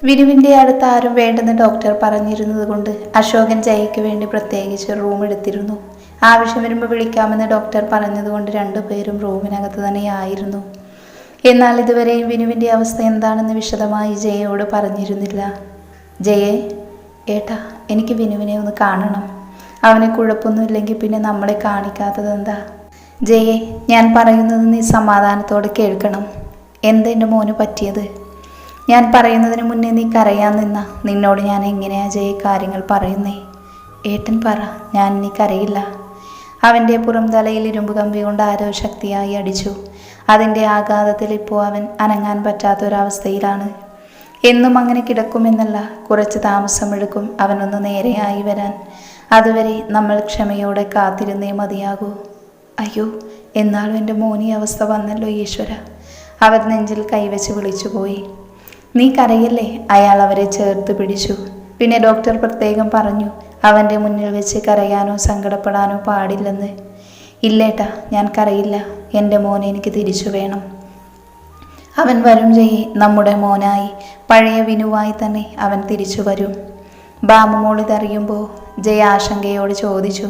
വിനുവിൻ്റെ അടുത്ത് ആരും വേണ്ടെന്ന് ഡോക്ടർ പറഞ്ഞിരുന്നത് കൊണ്ട് അശോകൻ ജയയ്ക്ക് വേണ്ടി പ്രത്യേകിച്ച് റൂം എടുത്തിരുന്നു. ആവശ്യം വരുമ്പോൾ വിളിക്കാമെന്ന് ഡോക്ടർ പറഞ്ഞതുകൊണ്ട് രണ്ടുപേരും റൂമിനകത്ത് തന്നെയായിരുന്നു. എന്നാൽ ഇതുവരെയും വിനുവിൻ്റെ അവസ്ഥ എന്താണെന്ന് വിശദമായി ജയയോട് പറഞ്ഞിരുന്നില്ല. ജയെ, ഏട്ടാ, എനിക്ക് വിനുവിനെ ഒന്ന് കാണണം. അവനെ കുഴപ്പമൊന്നുമില്ലെങ്കിൽ പിന്നെ നമ്മളെ കാണിക്കാത്തത് എന്താ? ജയെ, ഞാൻ പറയുന്നത് നീ സമാധാനത്തോടെ കേൾക്കണം. എന്താ എൻ്റെ മോന് പറ്റിയത്? ഞാൻ പറയുന്നതിന് മുന്നേ നീ കരയാൻ നിന്ന നിന്നോട് ഞാൻ എങ്ങനെയാ ജയ കാര്യങ്ങൾ പറയുന്നേ? ഏട്ടൻ പറ, ഞാൻ നീ കരയില്ല. അവൻ്റെ പുറം തലയിൽ ഇരുമ്പ് കമ്പി കൊണ്ട് ആരോ ശക്തിയായി അടിച്ചു. അതിൻ്റെ ആഘാതത്തിൽ ഇപ്പോൾ അവൻ അനങ്ങാൻ പറ്റാത്തൊരവസ്ഥയിലാണ്. എന്നും അങ്ങനെ കിടക്കുമെന്നല്ല, കുറച്ച് താമസമെടുക്കും അവനൊന്ന് നേരെയായി വരാൻ. അതുവരെ നമ്മൾ ക്ഷമയോടെ കാത്തിരുന്നേ മതിയാകൂ. അയ്യോ, എന്നാലും എൻ്റെ മോനി അവസ്ഥ വന്നല്ലോ ഈശ്വര. അവർ നെഞ്ചിൽ കൈവച്ച് വിളിച്ചുപോയി. നീ കരയല്ലേ? അയാൾ അവരെ ചേർത്ത് പിടിച്ചു. പിന്നെ ഡോക്ടർ പ്രത്യേകം പറഞ്ഞു, അവൻ്റെ മുന്നിൽ വെച്ച് കരയാനോ സങ്കടപ്പെടാനോ പാടില്ലെന്ന്. ഇല്ലേട്ടാ, ഞാൻ കരയില്ല. എൻ്റെ മോനെ എനിക്ക് തിരിച്ചു വേണം. അവൻ വരും ജയി, നമ്മുടെ മോനായി, പഴയ വിനുവായി തന്നെ അവൻ തിരിച്ചു വരും. ബാമമോൾ ഇതറിയുമ്പോൾ ജയ ആശങ്കയോട് ചോദിച്ചു.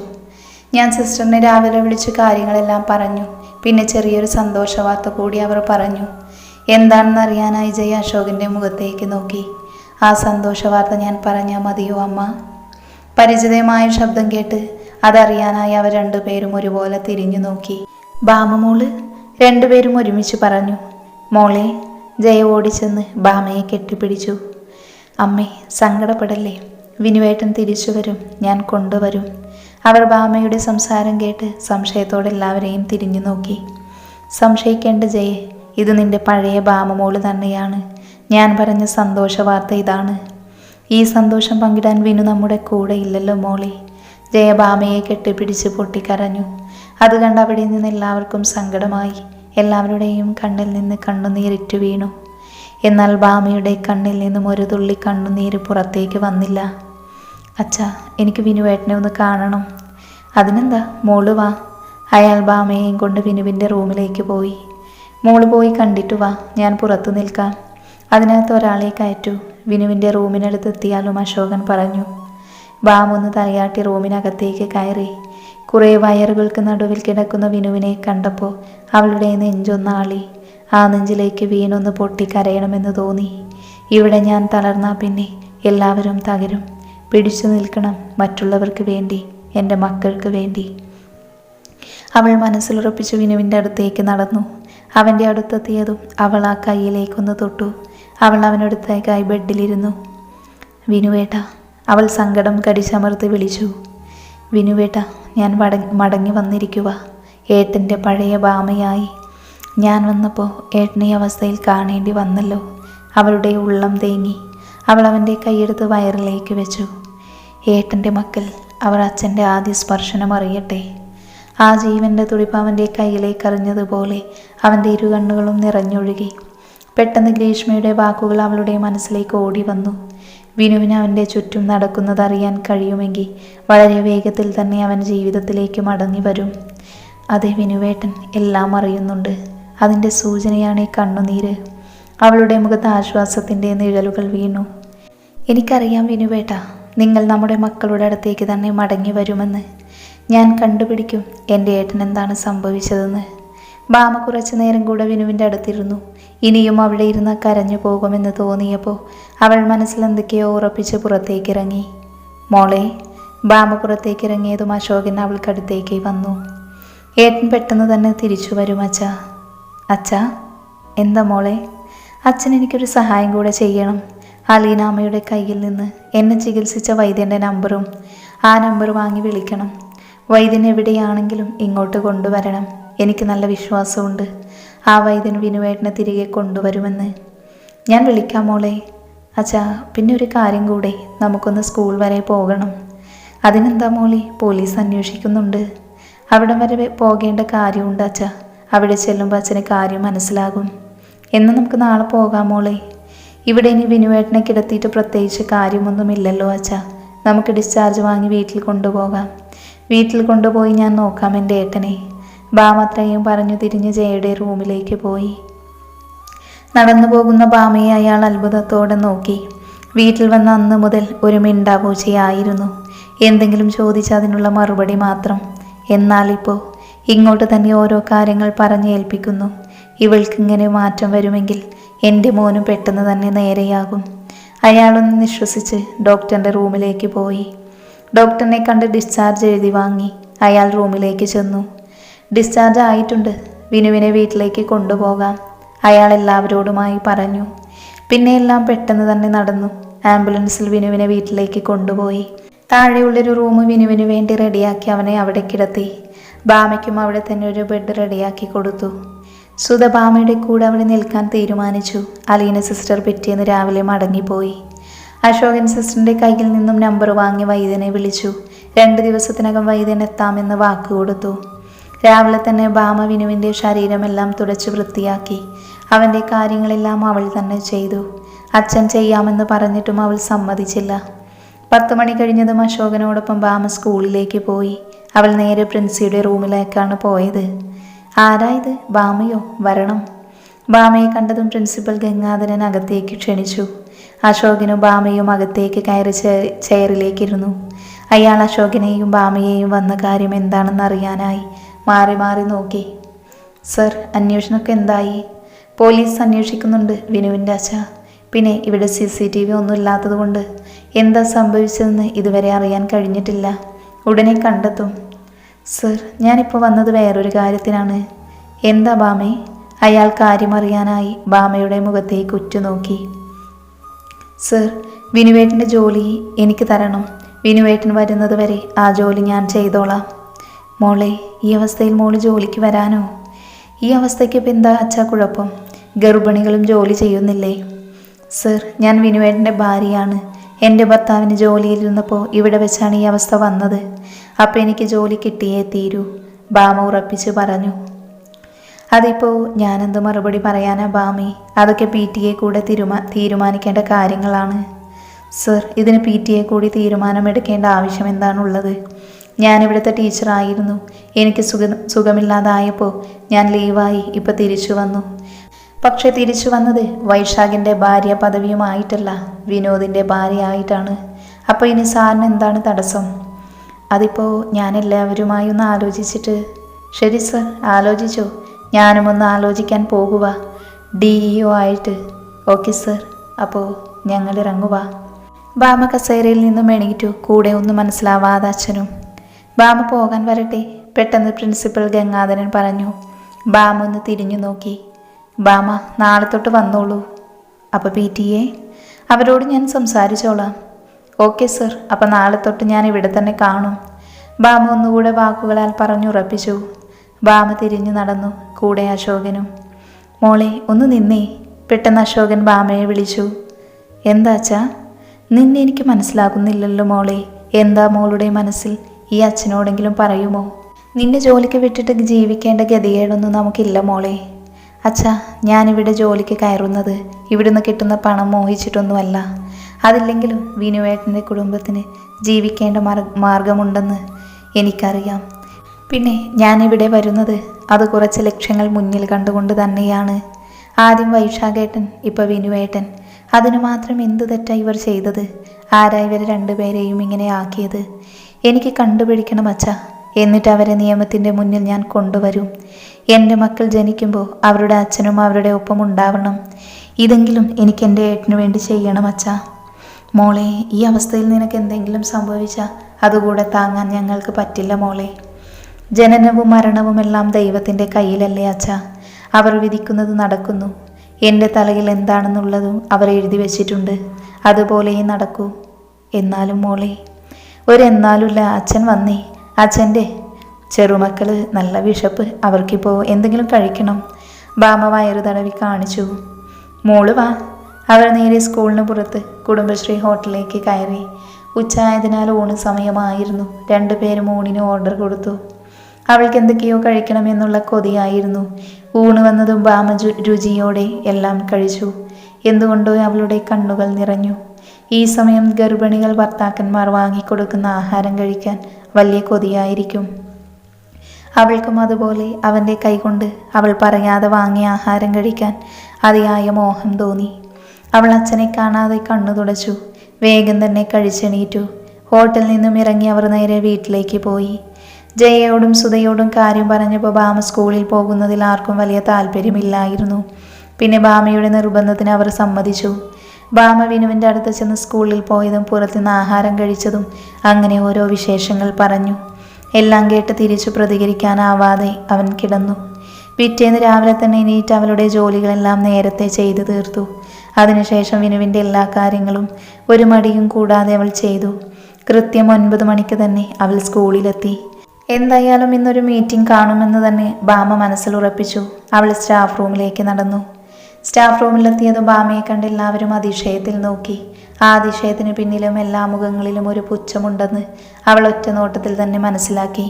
ഞാൻ സിസ്റ്ററിനെ രാവിലെ വിളിച്ച് കാര്യങ്ങളെല്ലാം പറഞ്ഞു. പിന്നെ ചെറിയൊരു സന്തോഷ വാർത്ത കൂടി അവർ പറഞ്ഞു. എന്താണെന്നറിയാനായി ജയ അശോകിൻ്റെ മുഖത്തേക്ക് നോക്കി. ആ സന്തോഷ വാർത്ത ഞാൻ പറഞ്ഞാൽ മതിയോ അമ്മ? പരിചിതമായ ശബ്ദം കേട്ട് അതറിയാനായി അവർ രണ്ടുപേരും ഒരുപോലെ തിരിഞ്ഞു നോക്കി. ബാമമോള്? രണ്ടുപേരും ഒരുമിച്ച് പറഞ്ഞു. മോളെ. ജയ ഓടിച്ചെന്ന് ബാമയെ കെട്ടിപ്പിടിച്ചു. അമ്മേ, സങ്കടപ്പെടല്ലേ. വിനുവേട്ടൻ തിരിച്ചു വരും, ഞാൻ കൊണ്ടുവരും. അവർ ബാമയുടെ സംസാരം കേട്ട് സംശയത്തോടെ എല്ലാവരെയും തിരിഞ്ഞു നോക്കി. സംശയിക്കേണ്ട ജയെ, ഇത് നിന്റെ പഴയ ബാമമോള് തന്നെയാണ്. ഞാൻ പറഞ്ഞ സന്തോഷ വാർത്ത ഇതാണ്. ഈ സന്തോഷം പങ്കിടാൻ വിനു നമ്മുടെ കൂടെ ഇല്ലല്ലോ മോളെ. ജയ ബാമയെ കെട്ടിപ്പിടിച്ച് പൊട്ടിക്കരഞ്ഞു. അത് കണ്ട് അവിടെ നിന്ന് എല്ലാവർക്കും സങ്കടമായി. എല്ലാവരുടെയും കണ്ണിൽ നിന്ന് കണ്ണുനീരിറ്റു വീണു. എന്നാൽ ബാമയുടെ കണ്ണിൽ നിന്നും ഒരു തുള്ളി കണ്ണുനീര് പുറത്തേക്ക് വന്നില്ല. അച്ഛാ, എനിക്ക് വിനുവേട്ടനെ ഒന്ന് കാണണം. അതിനെന്താ, മോള് വാ. അയാൾ ബാമയെയും കൊണ്ട് വിനുവിൻ്റെ റൂമിലേക്ക് പോയി. മോള് പോയി കണ്ടിട്ടു വാ, ഞാൻ പുറത്തു നിൽക്കാം. അതിനകത്ത് ഒരാളെ കയറ്റു. വിനുവിൻ്റെ റൂമിനടുത്തെത്തിയാലും അശോകൻ പറഞ്ഞു. ബാമൊന്ന് തലയാട്ടി റൂമിനകത്തേക്ക് കയറി. കുറേ വയറുകൾക്ക് നടുവിൽ കിടക്കുന്ന വിനുവിനെ കണ്ടപ്പോൾ അവളുടെ നെഞ്ചൊന്നാളി. ആ നെഞ്ചിലേക്ക് വീണൊന്ന് പൊട്ടിക്കരയണമെന്ന് തോന്നി. ഇവിടെ ഞാൻ തളർന്നാൽ പിന്നെ എല്ലാവരും തകരും. പിടിച്ചു നിൽക്കണം, മറ്റുള്ളവർക്ക് വേണ്ടി, എൻ്റെ മക്കൾക്ക് വേണ്ടി. അവൾ മനസ്സിലുറപ്പിച്ചു വിനുവിൻ്റെ അടുത്തേക്ക് നടന്നു. അവൻ്റെ അടുത്തെത്തിയതും അവൾ ആ കൈയിലേക്കൊന്ന് തൊട്ടു. അവൾ അവനടുത്തേക്കായി ബെഡിലിരുന്നു. വിനുവേട്ട, അവൾ സങ്കടം കടിച്ചമർത്തി വിളിച്ചു. വിനുവേട്ട, ഞാൻ മടങ്ങി വന്നിരിക്കുക. ഏട്ടൻ്റെ പഴയ ബാമയായി. ഞാൻ വന്നപ്പോൾ ഏട്ടനെ അവസ്ഥയിൽ കാണേണ്ടി വന്നല്ലോ. അവളുടെ ഉള്ളം തേങ്ങി. അവൾ അവൻ്റെ കൈയെടുത്ത് വയറിലേക്ക് വെച്ചു. ഏട്ടൻ്റെ മക്കൾ, അവർ അച്ഛൻ്റെ ആദ്യ സ്പർശനം അറിയട്ടെ. ആ ജീവൻ്റെ തുടിപ്പ് അവൻ്റെ കയ്യിലേക്ക് അറിഞ്ഞതുപോലെ അവൻ്റെ ഇരുകണ്ണുകളും നിറഞ്ഞൊഴുകി. പെട്ടെന്ന് ഗ്രീഷ്മയുടെ വാക്കുകൾ അവളുടെ മനസ്സിലേക്ക് ഓടി വന്നു. വിനുവിന് അവൻ്റെ ചുറ്റും നടക്കുന്നതറിയാൻ കഴിയുമെങ്കിൽ വളരെ വേഗത്തിൽ തന്നെ അവൻ ജീവിതത്തിലേക്ക് മടങ്ങി വരും. അതെ വിനുവേട്ടൻ, എല്ലാം അറിയുന്നുണ്ട്. അതിൻ്റെ സൂചനയാണ് ഈ കണ്ണുനീര്. അവളുടെ മുഖത്ത് ആശ്വാസത്തിൻ്റെ നിഴലുകൾ വീണു. എനിക്കറിയാം വിനുവേട്ട, നിങ്ങൾ നമ്മുടെ മക്കളുടെ അടുത്തേക്ക് തന്നെ മടങ്ങി വരുമെന്ന്. ഞാൻ കണ്ടുപിടിക്കും എൻ്റെ ഏട്ടൻ എന്താണ് സംഭവിച്ചതെന്ന്. ബാമ കുറച്ചു നേരം കൂടെ വിനുവിൻ്റെ അടുത്തിരുന്നു. ഇനിയും അവിടെ ഇരുന്ന് കരഞ്ഞു പോകുമെന്ന് തോന്നിയപ്പോൾ അവൾ മനസ്സിൽ എന്തൊക്കെയോ ഉറപ്പിച്ച് പുറത്തേക്കിറങ്ങി. മോളെ. ബാമ പുറത്തേക്കിറങ്ങിയതും അശോകൻ അവൾക്കടുത്തേക്ക് വന്നു. ഏട്ടൻ പെട്ടെന്ന് തന്നെ തിരിച്ചു വരും അച്ഛാ. അച്ഛാ? എന്താ മോളെ? അച്ഛൻ എനിക്കൊരു സഹായം കൂടെ ചെയ്യണം. അലീനാമ്മയുടെ കയ്യിൽ നിന്ന് എന്നെ ചികിത്സിച്ച വൈദ്യൻ്റെ നമ്പറും ആ നമ്പർ വാങ്ങി വിളിക്കണം. വൈദ്യൻ എവിടെയാണെങ്കിലും ഇങ്ങോട്ട് കൊണ്ടുവരണം. എനിക്ക് നല്ല വിശ്വാസമുണ്ട് ആ വൈദ്യൻ വിനുവേട്ടനെ തിരികെ കൊണ്ടുവരുമെന്ന്. ഞാൻ വിളിക്കാം മോളെ. അച്ഛാ, പിന്നെ ഒരു കാര്യം കൂടെ, നമുക്കൊന്ന് സ്കൂൾ വരെ പോകണം. അതിനെന്താ മോളെ? പോലീസ് അന്വേഷിക്കുന്നുണ്ട്. അവിടം വരെ പോകേണ്ട കാര്യമുണ്ട് അച്ഛാ. അവിടെ ചെല്ലുമ്പോൾ അച്ഛന് കാര്യം മനസ്സിലാകും. എന്ന് നമുക്ക് നാളെ പോകാം മോളെ. ഇവിടെ ഇനി വിനുവേട്ടനെ കിടത്തിയിട്ട് പ്രത്യേകിച്ച് കാര്യമൊന്നുമില്ലല്ലോ അച്ഛാ. നമുക്ക് ഡിസ്ചാർജ് വാങ്ങി വീട്ടിൽ കൊണ്ടുപോകാം. വീട്ടിൽ കൊണ്ടുപോയി ഞാൻ നോക്കാം എൻ്റെ ഏട്ടനെ. ബാമത്രയും പറഞ്ഞു തിരിഞ്ഞ് ജയയുടെ റൂമിലേക്ക് പോയി. നടന്നു പോകുന്ന ബാമയെ അയാൾ അത്ഭുതത്തോടെ നോക്കി. വീട്ടിൽ വന്ന അന്ന് മുതൽ ഒരു മിണ്ടാപൂച്ചയായിരുന്നു. എന്തെങ്കിലും ചോദിച്ചാൽ അതിനുള്ള മറുപടി മാത്രം. എന്നാലിപ്പോൾ ഇങ്ങോട്ട് തന്നെ ഓരോ കാര്യങ്ങൾ പറഞ്ഞ് ഏൽപ്പിക്കുന്നു. ഇവൾക്കിങ്ങനെ മാറ്റം വരുമെങ്കിൽ എൻ്റെ മോനും പെട്ടെന്ന് തന്നെ നേരെയാകും. അയാളൊന്ന് നിശ്വസിച്ച് ഡോക്ടറിൻ്റെ റൂമിലേക്ക് പോയി. ഡോക്ടറിനെ കണ്ട് ഡിസ്ചാർജ് എഴുതി വാങ്ങി അയാൾ റൂമിലേക്ക് ചെന്നു. ഡിസ്ചാർജ് ആയിട്ടുണ്ട്, വിനുവിനെ വീട്ടിലേക്ക് കൊണ്ടുപോകാം, അയാൾ എല്ലാവരോടുമായി പറഞ്ഞു. പിന്നെ എല്ലാം പെട്ടെന്ന് തന്നെ നടന്നു. ആംബുലൻസിൽ വിനുവിനെ വീട്ടിലേക്ക് കൊണ്ടുപോയി. താഴെയുള്ളൊരു റൂം വിനുവിന് വേണ്ടി റെഡിയാക്കി അവനെ അവിടെ കിടത്തി. ബാമയ്ക്കും അവിടെ തന്നെ ഒരു ബെഡ് റെഡിയാക്കി കൊടുത്തു. സുധ ബാമയുടെ കൂടെ അവിടെ നിൽക്കാൻ തീരുമാനിച്ചു. അലീന സിസ്റ്റർ പിറ്റേന്ന് രാവിലെ മടങ്ങിപ്പോയി. അശോകൻ സിസ്റ്ററിൻ്റെ കയ്യിൽ നിന്നും നമ്പർ വാങ്ങി വൈദ്യനെ വിളിച്ചു. 2 ദിവസത്തിനകം വൈദ്യൻ എത്താമെന്ന് വാക്ക് കൊടുത്തു. രാവിലെ തന്നെ ബാമ വിനുവിൻ്റെ ശരീരമെല്ലാം തുടച്ച് വൃത്തിയാക്കി. അവൻ്റെ കാര്യങ്ങളെല്ലാം അവൾ തന്നെ ചെയ്തു. അച്ഛൻ ചെയ്യാമെന്ന് പറഞ്ഞിട്ടും അവൾ സമ്മതിച്ചില്ല. 10 മണി കഴിഞ്ഞതും അശോകനോടൊപ്പം ബാമ സ്കൂളിലേക്ക് പോയി. അവൾ നേരെ പ്രിൻസിയുടെ റൂമിലേക്കാണ് പോയത്. ആരായത്? ബാമയോ? വരണം. ബാമയെ കണ്ടതും പ്രിൻസിപ്പൽ ഗംഗാധരൻ അകത്തേക്ക് ക്ഷണിച്ചു. അശോകനും ബാമയും അകത്തേക്ക് കയറി ചെയറിലേക്കിരുന്നു. അയാൾ അശോകനെയും ബാമയെയും വന്ന കാര്യം എന്താണെന്ന് അറിയാനായി മാറി മാറി നോക്കി. സർ, അന്വേഷണമൊക്കെ എന്തായി? പോലീസ് അന്വേഷിക്കുന്നുണ്ട് വിനുവിൻ്റെ അച്ഛ. പിന്നെ ഇവിടെ CCTV ഒന്നും ഇല്ലാത്തത് കൊണ്ട് എന്താ സംഭവിച്ചതെന്ന് ഇതുവരെ അറിയാൻ കഴിഞ്ഞിട്ടില്ല. ഉടനെ കണ്ടെത്തും. സർ, ഞാനിപ്പോൾ വന്നത് വേറൊരു കാര്യത്തിനാണ്. എന്താ ബാമേ? അയാൾ കാര്യമറിയാനായി ബാമയുടെ മുഖത്തേക്ക് ഉറ്റുനോക്കി. സർ, വിനുവേട്ടൻ്റെ ജോലി എനിക്ക് തരണം. വിനുവേട്ടൻ വരുന്നത് വരെ ആ ജോലി ഞാൻ ചെയ്തോളാം. മോളെ, ഈ അവസ്ഥയിൽ മോള് ജോലിക്ക് വരാനോ? ഈ അവസ്ഥയ്ക്ക് ഇപ്പം എന്താ അച്ഛാ കുഴപ്പം? ഗർഭിണികളും ജോലി ചെയ്യുന്നില്ലേ? സർ, ഞാൻ വിനുവേട്ടൻ്റെ ഭാര്യയാണ്. എൻ്റെ ഭർത്താവിന് ജോലിയിലിരുന്നപ്പോൾ ഇവിടെ വെച്ചാണ് ഈ അവസ്ഥ വന്നത്. അപ്പോൾ എനിക്ക് ജോലി കിട്ടിയേ തീരൂ, ബാമ ഉറപ്പിച്ച് പറഞ്ഞു. അതിപ്പോൾ ഞാനെന്ത് മറുപടി പറയാനാ ബാമി? അതൊക്കെ PTA കൂടെ തീരുമാനിക്കേണ്ട കാര്യങ്ങളാണ്. സർ, ഇതിന് PTA കൂടി തീരുമാനമെടുക്കേണ്ട ആവശ്യം എന്താണുള്ളത്? ഞാനിവിടുത്തെ ടീച്ചറായിരുന്നു. എനിക്ക് സുഖമില്ലാതായപ്പോൾ ഞാൻ ലീവായി ഇപ്പോൾ തിരിച്ചു വന്നു. പക്ഷെ തിരിച്ചു വന്നത് വൈശാഖിൻ്റെ ഭാര്യ പദവിയുമായിട്ടല്ല, വിനോദിൻ്റെ ഭാര്യയായിട്ടാണ്. അപ്പോൾ ഇനി സാറിന് എന്താണ് തടസ്സം? അതിപ്പോൾ ഞാൻ എല്ലാവരുമായി ഒന്ന് ആലോചിച്ചിട്ട്. ശരി സർ, ആലോചിച്ചോ. ഞാനും ഒന്ന് ആലോചിക്കാൻ പോകുക, DEO ആയിട്ട്. ഓക്കെ സർ, അപ്പോൾ ഞങ്ങൾ ഇറങ്ങുക. ബാമ കസേരയിൽ നിന്നും എണീറ്റു. കൂടെ ഒന്നും മനസ്സിലാവാതെ അച്ഛനും. ബാമ പോകാൻ വരട്ടെ, പെട്ടെന്ന് പ്രിൻസിപ്പൽ ഗംഗാധരൻ പറഞ്ഞു. ബാമ ഒന്ന് തിരിഞ്ഞു നോക്കി. ബാമ, നാളെ തൊട്ട് വന്നോളൂ. അപ്പോൾ PTA? അവരോട് ഞാൻ സംസാരിച്ചോളാം. ഓക്കെ സർ, അപ്പോൾ നാളെ തൊട്ട് ഞാൻ ഇവിടെ തന്നെ കാണും. ബാമ ഒന്നുകൂടെ വാക്കുകളാൽ പറഞ്ഞുറപ്പിച്ചു. ബാമ തിരിഞ്ഞു നടന്നു. കൂടെ അശോകനും. മോളെ, ഒന്ന് നിന്നേ. പെട്ടെന്ന് അശോകൻ ബാമയെ വിളിച്ചു. എന്താ അച്ഛാ? നിന്നെ എനിക്ക് മനസ്സിലാകുന്നില്ലല്ലോ മോളെ. എന്താ മോളുടെ മനസ്സിൽ? ഈ അച്ഛനോടെങ്കിലും പറയുമോ? നിന്നെ ജോലിക്ക് വിട്ടിട്ട് ജീവിക്കേണ്ട ഗതികേടൊന്നും നമുക്കില്ല മോളെ. അച്ഛാ, ഞാനിവിടെ ജോലിക്ക് കയറുന്നത് ഇവിടുന്ന് കിട്ടുന്ന പണം മോഹിച്ചിട്ടൊന്നുമല്ല. അതില്ലെങ്കിലും വിനുവേട്ടൻ്റെ കുടുംബത്തിന് ജീവിക്കേണ്ട മാർഗമുണ്ടെന്ന് എനിക്കറിയാം. പിന്നെ ഞാനിവിടെ വരുന്നത് അത് കുറച്ച് ലക്ഷ്യങ്ങൾ മുന്നിൽ കണ്ടുകൊണ്ട് തന്നെയാണ്. ആദ്യം വൈശാഖേട്ടൻ, ഇപ്പോൾ വിനുവേട്ടൻ. അതിനു മാത്രം എന്ത് തെറ്റായി ഇവർ ചെയ്തത്? ആരാ ഇവർ രണ്ടുപേരെയും ഇങ്ങനെ ആക്കിയത്? എനിക്ക് കണ്ടുപിടിക്കണം അച്ഛാ. എന്നിട്ട് അവരെ നിയമത്തിൻ്റെ മുന്നിൽ ഞാൻ കൊണ്ടുവരും. എൻ്റെ മക്കൾ ജനിക്കുമ്പോൾ അവരുടെ അച്ഛനും അവരുടെ ഒപ്പം ഉണ്ടാവണം. ഇതെങ്കിലും എനിക്ക് എൻ്റെ ഏട്ടന് വേണ്ടി ചെയ്യണം അച്ഛാ. മോളെ, ഈ അവസ്ഥയിൽ നിനക്ക് എന്തെങ്കിലും സംഭവിച്ചാൽ അതുകൂടെ താങ്ങാൻ ഞങ്ങൾക്ക് പറ്റില്ല മോളെ. ജനനവും മരണവും എല്ലാം ദൈവത്തിൻ്റെ കയ്യിലല്ലേ അച്ഛാ. അവർ വിധിക്കുന്നത് നടക്കുന്നു. എൻ്റെ തലയിൽ എന്താണെന്നുള്ളതും അവർ എഴുതി വെച്ചിട്ടുണ്ട്. അതുപോലെയും നടക്കൂ. എന്നാലും മോളെ, ഒരെന്നാലുമില്ല. അച്ഛൻ വന്നേ. അച്ഛൻ്റെ ചെറുമക്കൾ നല്ല വിശപ്പ്, അവർക്കിപ്പോൾ എന്തെങ്കിലും കഴിക്കണം. ബാമ വയറു തടവി കാണിച്ചു. മോള് വാ. അവർ നേരെ സ്കൂളിന് പുറത്ത് കുടുംബശ്രീ ഹോട്ടലിലേക്ക് കയറി. ഉച്ചയായതിനാൽ ഊണ് സമയമായിരുന്നു. 2 പേരും ഊണിന് ഓർഡർ കൊടുത്തു. അവൾക്ക് എന്തൊക്കെയോ കഴിക്കണമെന്നുള്ള കൊതിയായിരുന്നു. ഊണ് വന്നതും ബാമ രുചിയോടെ എല്ലാം കഴിച്ചു. എന്തുകൊണ്ടോ അവളുടെ കണ്ണുകൾ നിറഞ്ഞു. ഈ സമയം ഗർഭിണികൾ ഭർത്താക്കന്മാർ വാങ്ങിക്കൊടുക്കുന്ന ആഹാരം കഴിക്കാൻ വലിയ കൊതിയായിരിക്കും. അവൾക്കും അതുപോലെ അവൻ്റെ കൈകൊണ്ട് അവൾ പറയാതെ വാങ്ങിയ ആഹാരം കഴിക്കാൻ അതിയായ മോഹം തോന്നി. അവൾ അച്ഛനെ കാണാതെ കണ്ണു തുടച്ചു. വേഗം തന്നെ കഴിച്ചെണീറ്റു. ഹോട്ടലിൽ നിന്നും ഇറങ്ങി അവർ നേരെ വീട്ടിലേക്ക് പോയി. ജയയോടും സുധയോടും കാര്യം പറഞ്ഞപ്പോൾ ഭാമ സ്കൂളിൽ പോകുന്നതിൽ ആർക്കും വലിയ താല്പര്യമില്ലായിരുന്നു. പിന്നെ ഭാമയുടെ നിർബന്ധത്തിന് അവർ സമ്മതിച്ചു. ഭാമ വിനുവിൻ്റെ അടുത്ത് ചെന്ന് സ്കൂളിൽ പോയതും പുറത്തുനിന്ന് ആഹാരം കഴിച്ചതും അങ്ങനെ ഓരോ വിശേഷങ്ങൾ പറഞ്ഞു. എല്ലാം കേട്ട് തിരിച്ചു പ്രതികരിക്കാനാവാതെ അവൻ കിടന്നു. പിറ്റേന്ന് രാവിലെ തന്നെ എണീറ്റ് അവളുടെ ജോലികളെല്ലാം നേരത്തെ ചെയ്തു തീർത്തു. അതിനുശേഷം വിനുവിൻ്റെ എല്ലാ കാര്യങ്ങളും ഒരു മടിയും കൂടാതെ അവൾ ചെയ്തു. കൃത്യം 9 മണിക്ക് തന്നെ അവൾ സ്കൂളിലെത്തി. എന്തായാലും ഇന്നൊരു മീറ്റിംഗ് കാണുമെന്ന് തന്നെ ഭാമ മനസ്സിൽ ഉറപ്പിച്ചു. അവൾ സ്റ്റാഫ് റൂമിലേക്ക് നടന്നു. സ്റ്റാഫ് റൂമിലെത്തിയതും ഭാമയെ കണ്ട് എല്ലാവരും അതിശയത്തിൽ നോക്കി. ആ അതിശയത്തിന് പിന്നിലും എല്ലാ മുഖങ്ങളിലും ഒരു പുച്ഛമുണ്ടെന്ന് അവൾ ഒറ്റ നോട്ടത്തിൽ തന്നെ മനസ്സിലാക്കി.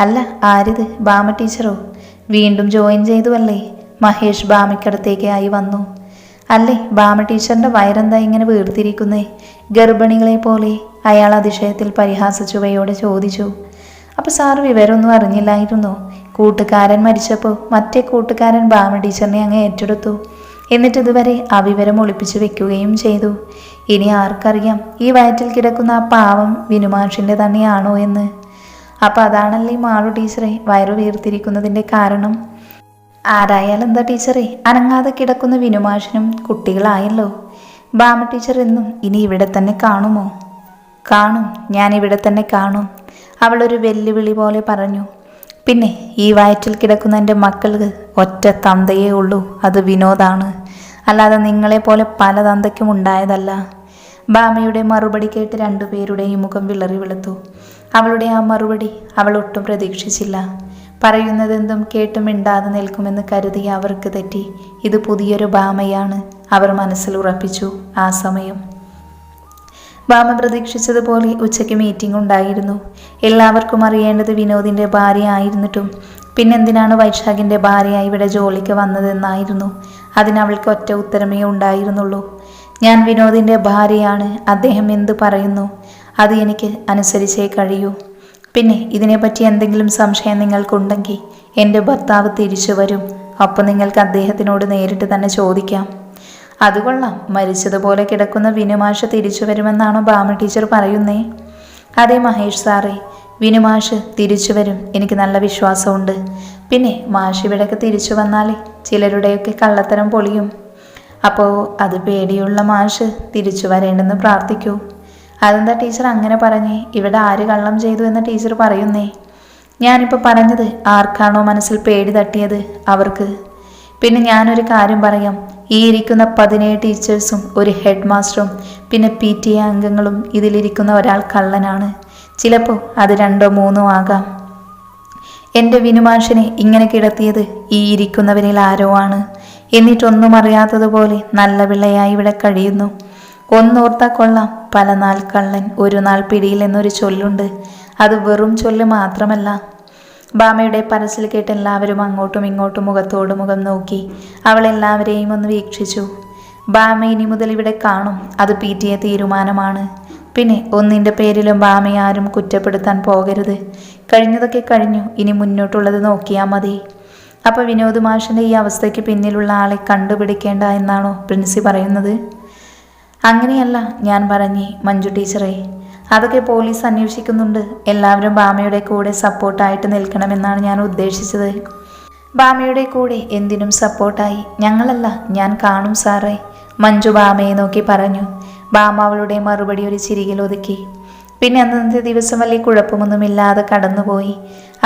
അല്ല, ആരിത്? ഭാമ ടീച്ചറോ? വീണ്ടും ജോയിൻ ചെയ്തു അല്ലേ? മഹേഷ് ഭാമയ്ക്കടുത്തേക്കായി വന്നു. അല്ലേ, ഭാമ ടീച്ചറിൻ്റെ വയറെന്താ ഇങ്ങനെ വീർത്തിരിക്കുന്നേ? ഗർഭിണികളെ പോലെ അയാൾ അതിശയത്തിൽ പരിഹാസച്ചുവയോടെ ചോദിച്ചു. അപ്പോൾ സാറ് വിവരമൊന്നും അറിഞ്ഞില്ലായിരുന്നോ? കൂട്ടുകാരൻ മരിച്ചപ്പോൾ മറ്റേ കൂട്ടുകാരൻ ഭാമ ടീച്ചറിനെ അങ്ങ് ഏറ്റെടുത്തു. എന്നിട്ട് ഇതുവരെ ആ വിവരം ഒളിപ്പിച്ചു വെക്കുകയും ചെയ്തു. ഇനി ആർക്കറിയാം ഈ വയറ്റിൽ കിടക്കുന്ന ആ പാവം വിനുമാഷിൻ്റെ തന്നെയാണോ എന്ന്. അപ്പം അതാണല്ലേ മാളു ടീച്ചറെ വയറു വീർത്തിരിക്കുന്നതിൻ്റെ കാരണം. ആരായാലും എന്താ ടീച്ചറെ, അനങ്ങാതെ കിടക്കുന്ന വിനുമാഷിനും കുട്ടികളായല്ലോ. ഭാമ ടീച്ചർ എന്നും ഇനി ഇവിടെ തന്നെ കാണുമോ? കാണും, ഞാൻ ഇവിടെ തന്നെ കാണും, അവളൊരു വെല്ലുവിളി പോലെ പറഞ്ഞു. പിന്നെ ഈ വയറ്റിൽ കിടക്കുന്ന എൻ്റെ മക്കൾക്ക് ഒറ്റ തന്തയേ ഉള്ളൂ, അത് വിനോദാണ്. അല്ലാതെ നിങ്ങളെപ്പോലെ പല തന്തയ്ക്കും ഉണ്ടായതല്ല. ഭാമയുടെ മറുപടി കേട്ട് രണ്ടുപേരുടെയും മുഖം വിളറി വെളുത്തു. അവളുടെ ആ മറുപടി അവൾ ഒട്ടും പ്രതീക്ഷിച്ചില്ല. പറയുന്നതെന്തും കേട്ട് മിണ്ടാതെ നിൽക്കുമെന്ന് കരുതി അവർക്ക് തെറ്റി. ഇത് പുതിയൊരു ഭാമയാണ്, അവർ മനസ്സിൽ ഉറപ്പിച്ചു. ആ സമയം ഭാമ പ്രതീക്ഷിച്ചതുപോലെ ഉച്ചയ്ക്ക് മീറ്റിംഗ് ഉണ്ടായിരുന്നു. എല്ലാവർക്കും അറിയേണ്ടത് വിനോദിൻ്റെ ഭാര്യ ആയിരുന്നിട്ടും പിന്നെന്തിനാണ് വൈശാഖിൻ്റെ ഭാര്യയായി ഇവിടെ ജോലിക്ക് വന്നതെന്നായിരുന്നു. അതിനവൾക്ക് ഒറ്റ ഉത്തരമേ ഉണ്ടായിരുന്നുള്ളൂ. ഞാൻ വിനോദിൻ്റെ ഭാര്യയാണ്. അദ്ദേഹം എന്ത് പറയുന്നു അത് എനിക്ക് അനുസരിച്ചേ കഴിയൂ. പിന്നെ ഇതിനെപ്പറ്റി എന്തെങ്കിലും സംശയം നിങ്ങൾക്കുണ്ടെങ്കിൽ എൻ്റെ ഭർത്താവ് തിരിച്ചു വരും. അപ്പോൾ നിങ്ങൾക്ക് അദ്ദേഹത്തിനോട് നേരിട്ട് തന്നെ ചോദിക്കാം. അതുകൊള്ളാം, മരിച്ചതുപോലെ കിടക്കുന്ന വിനുമാഷ് തിരിച്ചു വരുമെന്നാണോ ഭാമ ടീച്ചർ പറയുന്നേ? അതെ മഹേഷ് സാറേ, വിനുമാഷ് തിരിച്ചു വരും, എനിക്ക് നല്ല വിശ്വാസമുണ്ട്. പിന്നെ മാഷ് ഇവിടേക്ക് തിരിച്ചു വന്നാലേ ചിലരുടെയൊക്കെ കള്ളത്തരം പൊളിയും. അപ്പോൾ അത് പേടിയുള്ള മാഷ് തിരിച്ചു വരേണ്ടെന്ന് പ്രാർത്ഥിക്കൂ. അതെന്താ ടീച്ചർ അങ്ങനെ പറഞ്ഞേ? ഇവിടെ ആര് കള്ളം ചെയ്തു എന്ന് ടീച്ചർ പറയുന്നേ? ഞാനിപ്പോൾ പറഞ്ഞത് ആർക്കാണോ മനസ്സിൽ പേടി തട്ടിയത് അവർക്ക്. പിന്നെ ഞാനൊരു കാര്യം പറയാം, ഈ ഇരിക്കുന്ന 17 ടീച്ചേഴ്സും ഒരു ഹെഡ് മാസ്റ്ററും പിന്നെ PTA അംഗങ്ങളും ഇതിലിരിക്കുന്ന ഒരാൾ കള്ളനാണ്. ചിലപ്പോൾ അത് 2ഓ 3ഓ ആകാം. എൻ്റെ വിനുമാഷിനെ ഇങ്ങനെ കിടത്തിയത് ഈ ഇരിക്കുന്നവരിൽ ആരോ ആണ്. എന്നിട്ടൊന്നും അറിയാത്തതുപോലെ നല്ല പിള്ളയായി ഇവിടെ കഴിയുന്നു. ഒന്നോർത്താ കൊള്ളാം, പല നാൾ കള്ളൻ ഒരു നാൾ പിടിയിൽ എന്നൊരു ചൊല്ലുണ്ട്. അത് വെറും ചൊല്ല് മാത്രമല്ല. ഭാമയുടെ പറച്ചിൽ കേട്ട് എല്ലാവരും അങ്ങോട്ടും ഇങ്ങോട്ടും മുഖത്തോട് മുഖം നോക്കി. അവൾ എല്ലാവരെയും ഒന്ന് വീക്ഷിച്ചു. ഭാമ ഇനി മുതൽ ഇവിടെ കാണും, അത് PTA തീരുമാനമാണ്. പിന്നെ ഒന്നിൻ്റെ പേരിലും ഭാമയെ ആരും കുറ്റപ്പെടുത്താൻ പോകരുത്. കഴിഞ്ഞതൊക്കെ കഴിഞ്ഞു, ഇനി മുന്നോട്ടുള്ളത് നോക്കിയാൽ മതി. അപ്പോൾ വിനോദ് മാഷിൻ്റെ ഈ അവസ്ഥയ്ക്ക് പിന്നിലുള്ള ആളെ കണ്ടുപിടിക്കേണ്ട എന്നാണോ പ്രിൻസി പറയുന്നത്? അങ്ങനെയല്ല ഞാൻ പറഞ്ഞേ മഞ്ജു ടീച്ചറെ, അതൊക്കെ പോലീസ് അന്വേഷിക്കുന്നുണ്ട്. എല്ലാവരും ഭാമയുടെ കൂടെ സപ്പോർട്ടായിട്ട് നിൽക്കണമെന്നാണ് ഞാൻ ഉദ്ദേശിച്ചത്. ഭാമയുടെ കൂടെ എന്തിനും സപ്പോർട്ടായി ഞങ്ങളല്ല, ഞാൻ കാണും സാറേ, മഞ്ജു ഭാമയെ നോക്കി പറഞ്ഞു. ഭാമ അവളുടെ മറുപടി ഒരു ചിരിയിൽ ഒതുക്കി. പിന്നെ അന്നത്തെ ദിവസം വലിയ കുഴപ്പമൊന്നുമില്ലാതെ കടന്നുപോയി.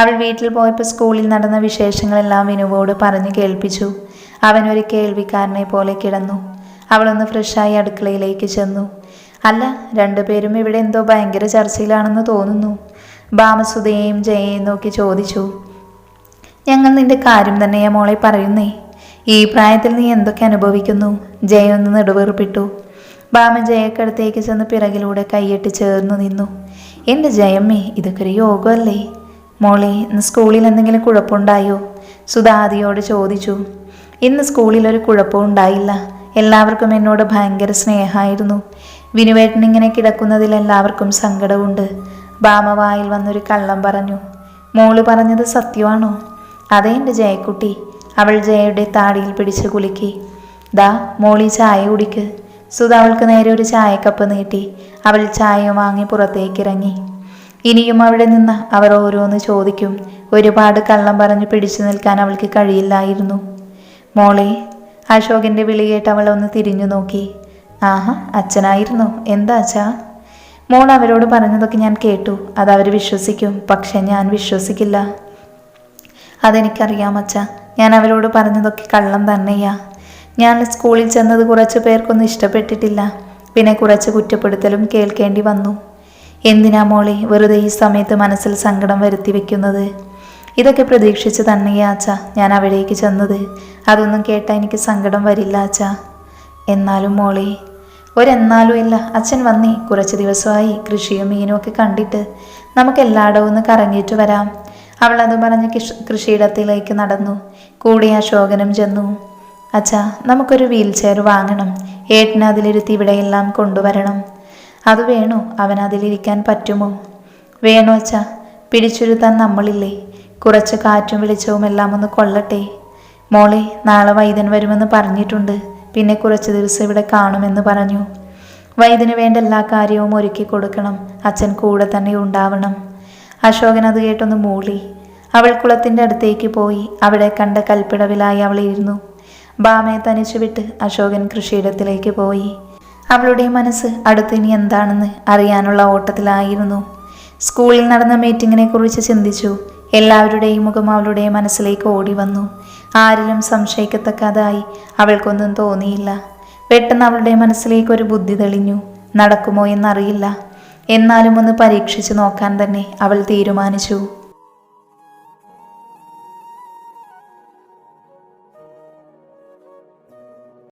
അവൾ വീട്ടിൽ പോയപ്പോൾ സ്കൂളിൽ നടന്ന വിശേഷങ്ങളെല്ലാം വിനുവോട് പറഞ്ഞു കേൾപ്പിച്ചു. അവനൊരു കേൾവിക്കാരനെ പോലെ കിടന്നു. അവളൊന്ന് ഫ്രഷായി അടുക്കളയിലേക്ക് ചെന്നു. അല്ല, രണ്ടുപേരും ഇവിടെ എന്തോ ഭയങ്കര ചർച്ചയിലാണെന്ന് തോന്നുന്നു. ഭാമ സുധയെയും ജയയെയും നോക്കി ചോദിച്ചു. ഞങ്ങൾ നിന്റെ കാര്യം തന്നെയാ മോളെ പറയുന്നേ. ഈ പ്രായത്തിൽ നീ എന്തൊക്കെ അനുഭവിക്കുന്നു? ജയ ഒന്ന് നെടുവേർപ്പിട്ടു. ഭാമ ജയക്കടുത്തേക്ക് ചെന്ന് പിറകിലൂടെ കൈയിട്ട് ചേർന്നു നിന്നു. എൻ്റെ ജയമ്മേ, ഇതൊക്കെ ഒരു യോഗമല്ലേ? മോളെ, ഇന്ന് സ്കൂളിൽ എന്തെങ്കിലും കുഴപ്പമുണ്ടായോ? സുധ ആദിയോട് ചോദിച്ചു. ഇന്ന് സ്കൂളിൽ ഒരു കുഴപ്പവും ഉണ്ടായില്ല. എല്ലാവർക്കും എന്നോട് ഭയങ്കര സ്നേഹമായിരുന്നു. വിനുവേട്ടൻ ഇങ്ങനെ കിടക്കുന്നതിൽ എല്ലാവർക്കും സങ്കടമുണ്ട്. ഭാമ വായിൽ വന്നൊരു കള്ളം പറഞ്ഞു. മോള് പറഞ്ഞത് സത്യമാണോ? അതേ എൻ്റെ ജയക്കുട്ടി. അവൾ ജയയുടെ താടിയിൽ പിടിച്ച് കുലുക്കി. ദാ മോളി ചായ കുടിക്ക്. സുധ അവൾക്ക് നേരെ ഒരു ചായക്കപ്പ് നീട്ടി. അവൾ ചായ വാങ്ങി പുറത്തേക്കിറങ്ങി. ഇനിയും അവിടെ നിന്ന് അവർ ഓരോന്ന് ചോദിക്കും. ഒരുപാട് കള്ളം പറഞ്ഞ് പിടിച്ചു നിൽക്കാൻ അവൾക്ക് കഴിയില്ലായിരുന്നു. മോളെ, അശോകന്റെ വിളി കേട്ട് അവൾ ഒന്ന് തിരിഞ്ഞു നോക്കി. ആഹാ, അച്ഛനായിരുന്നോ? എന്താ അച്ഛാ? മോൾ അവരോട് പറഞ്ഞതൊക്കെ ഞാൻ കേട്ടു. അതവർ വിശ്വസിക്കും, പക്ഷെ ഞാൻ വിശ്വസിക്കില്ല. അതെനിക്കറിയാം അച്ഛാ. ഞാൻ അവരോട് പറഞ്ഞതൊക്കെ കള്ളം തന്നെയാ. ഞാൻ സ്കൂളിൽ ചെന്നത് കുറച്ച് പേർക്കൊന്നും ഇഷ്ടപ്പെട്ടിട്ടില്ല. പിന്നെ കുറച്ച് കുറ്റപ്പെടുത്തലും കേൾക്കേണ്ടി വന്നു. എന്തിനാ മോളെ വെറുതെ ഈ സമയത്ത് മനസ്സിൽ സങ്കടം വരുത്തി വെക്കുന്നത്? ഇതൊക്കെ പ്രതീക്ഷിച്ച് തന്നെയാ അച്ഛാ ഞാൻ അവിടേക്ക് ചെന്നത്. അതൊന്നും കേട്ടാൽ എനിക്ക് സങ്കടം വരില്ല അച്ഛാ. എന്നാലും മോളെ. ഒരെന്നാലും ഇല്ല. അച്ഛൻ വന്നേ കുറച്ച് ദിവസമായി. കൃഷിയും മീനും ഒക്കെ കണ്ടിട്ട് നമുക്ക് എല്ലായിടവും ഒന്ന് കറങ്ങിയിട്ട് വരാം. അവൾ അത് പറഞ്ഞ് കൃഷിയിടത്തിലേക്ക് നടന്നു. കൂടെ അശോകനും ചെന്നു. അച്ഛാ, നമുക്കൊരു വീൽ ചെയർ വാങ്ങണം. ഏട്ടന് അതിലിരുത്തി ഇവിടെയെല്ലാം കൊണ്ടുവരണം. അത് വേണോ? അവൻ അതിലിരിക്കാൻ പറ്റുമോ? വേണോ അച്ഛാ? പിടിച്ചിരുത്താൻ നമ്മളില്ലേ? കുറച്ച് കാറ്റും വെളിച്ചവും എല്ലാം ഒന്ന് കൊള്ളട്ടെ. മോളെ, നാളെ വൈദ്യൻ വരുമെന്ന് പറഞ്ഞിട്ടുണ്ട്. പിന്നെ കുറച്ച് ദിവസം ഇവിടെ കാണുമെന്ന് പറഞ്ഞു. വൈദ്യന് വേണ്ട എല്ലാ കാര്യവും ഒരുക്കി കൊടുക്കണം. അച്ഛൻ കൂടെ തന്നെ ഉണ്ടാവണം. അശോകൻ അത് കേട്ടൊന്ന് മൂളി. അവൾ കുളത്തിൻ്റെ അടുത്തേക്ക് പോയി. അവിടെ കണ്ട കൽപ്പിടവിലായി അവൾ ഇരുന്നു. ബാമയെ തനിച്ചു വിട്ട് അശോകൻ കൃഷിയിടത്തിലേക്ക് പോയി. അവളുടെ മനസ്സ് അടുത്ത് ഇനി എന്താണെന്ന് അറിയാനുള്ള ഓട്ടത്തിലായിരുന്നു. സ്കൂളിൽ നടന്ന മീറ്റിങ്ങിനെ കുറിച്ച് ചിന്തിച്ചു. എല്ലാവരുടെയും മുഖം അവളുടെ മനസ്സിലേക്ക് ഓടി വന്നു. ആരിലും സംശയിക്കത്തക്കതായി അവൾക്കൊന്നും തോന്നിയില്ല. പെട്ടെന്ന് അവളുടെ മനസ്സിലേക്ക് ഒരു ബുദ്ധി തെളിഞ്ഞു. നടക്കുമോ എന്നറിയില്ല, എന്നാലും ഒന്ന് പരീക്ഷിച്ചു നോക്കാൻ തന്നെ അവൾ തീരുമാനിച്ചു.